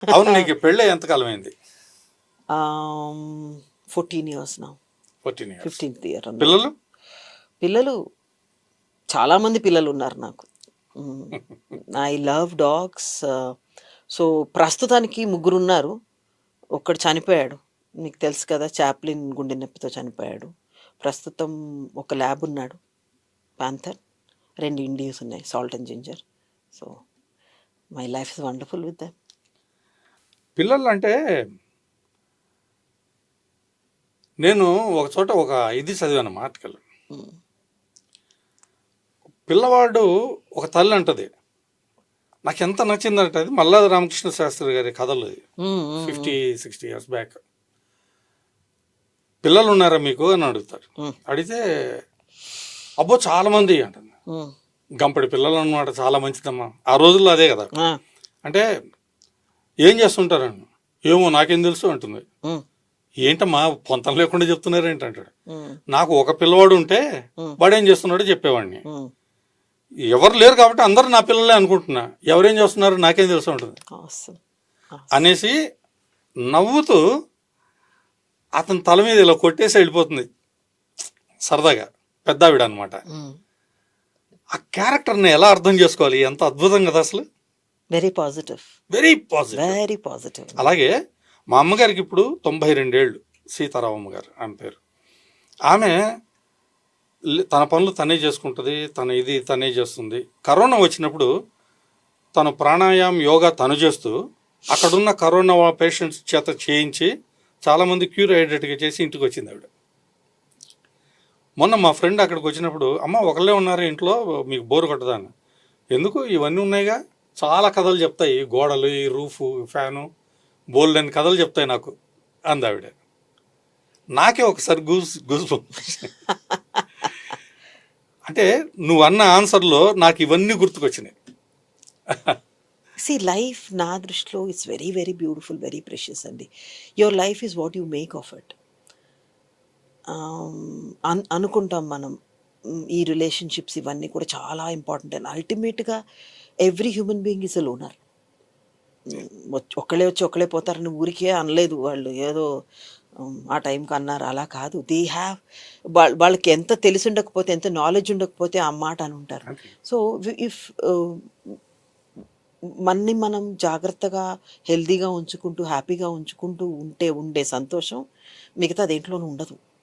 అవును, నీకు పెళ్ళి ఎంతకాలం అయింది? 14 years now. 14 years. 15th year అన్నమాట. పిల్లలు? పిల్లలు చాలామంది పిల్లలు ఉన్నారు నాకు. I love dogs. సో ప్రస్తుతానికి ముగ్గురు ఉన్నారు. ఒక్కడు చనిపోయాడు, మీకు తెలుసు కదా, చాప్లిన్ గుండె నొప్పితో చనిపోయాడు. ప్రస్తుతం ఒక ల్యాబ్ ఉన్నాడు, పాంథర్. 2 ఇండియస్ ఉన్నాయి, salt and ginger. So my life is wonderful with them. పిల్లలు అంటే నేను ఒక చోట ఒక ఇది చదివాను ఆర్టికల్. పిల్లవాడు ఒక తల్లి అంటది, నాకు ఎంత నచ్చిందంటే అది మల్లాది రామకృష్ణ శాస్త్రి గారి కథలు. 50-60 years బ్యాక్. పిల్లలు ఉన్నారా మీకు అని అడుగుతారు. అడిగితే అబ్బో చాలా మంది అంటుంది. గంపడి పిల్లలు అన్నమాట, చాలా మంచిదమ్మా. ఆ రోజుల్లో అదే కదా. అంటే ఏం చేస్తుంటారని, ఏమో నాకేం తెలుసు అంటుంది. ఏంటమ్మా పొంతం లేకుండా చెప్తున్నారు ఏంటంటాడు. నాకు ఒక పిల్లవాడు ఉంటే వాడేం చేస్తున్నాడో చెప్పేవాడిని. ఎవరు లేరు కాబట్టి అందరూ నా పిల్లలే అనుకుంటున్నా, ఎవరేం చేస్తున్నారు నాకేం తెలుసు ఉంటుంది అనేసి నవ్వుతూ అతని తల మీద ఇలా కొట్టేసి వెళ్ళిపోతుంది సరదాగా. పెద్దావిడ అనమాట. ఆ క్యారెక్టర్ని ఎలా అర్థం చేసుకోవాలి, ఎంత అద్భుతం కదా అసలు. Very positive, very positive, very positive. అలాగే మా అమ్మగారికి ఇప్పుడు 92 ఏళ్ళు, సీతారామమ్మ గారు ఆమె పేరు. ఆమె తన పనులు తనే చేసుకుంటుంది, తనే చేస్తుంది. కరోనా వచ్చినప్పుడు తను ప్రాణాయామం యోగా తను చేస్తూ అక్కడున్న కరోనా పేషెంట్స్ చేత చేయించి చాలామంది క్యూర్ అయ్యేటట్టుగా చేసి ఇంటికి వచ్చింది ఆవిడ. మొన్న మా ఫ్రెండ్ అక్కడికి వచ్చినప్పుడు, అమ్మ ఒకళ్ళే ఉన్నారు ఇంట్లో, మీకు బోరు కొట్టదాన్ని. ఎందుకు, ఇవన్నీ ఉన్నాయిగా, చాలా కథలు చెప్తాయి, గోడలు, ఈ రూఫు, ఫ్యాను, బోల్డ్ అని కథలు చెప్తాయి నాకు అంది ఆవిడ. నాకే ఒకసారి గూస్ అంటే నువ్వు అన్న ఆన్సర్లో నాకు ఇవన్నీ గుర్తుకొచ్చినాయి. సి లైఫ్ నా దృష్టిలో it's very very beautiful, very precious అండి. Your life is what you make of it. అనుకుంటాం మనం ఈ రిలేషన్షిప్స్ ఇవన్నీ కూడా చాలా ఇంపార్టెంట్ అని. అల్టిమేట్గా every human being is a లోనర్. ఒక్కళ్ళే వచ్చి ఒక్కళ్ళే పోతారని ఊరికే అనలేదు వాళ్ళు, ఏదో ఆ టైంకి అన్నారు, అలా కాదు. దే హ్యావ్ వాళ్ళకి ఎంత తెలిసి ఉండకపోతే, ఎంత నాలెడ్జ్ ఉండకపోతే ఆ మాట అని ఉంటారు. సో ఇఫ్ మన్ని మనం జాగ్రత్తగా హెల్తీగా ఉంచుకుంటూ హ్యాపీగా ఉంచుకుంటూ ఉండే సంతోషం మిగతా దేంట్లోనూ ఉండదు.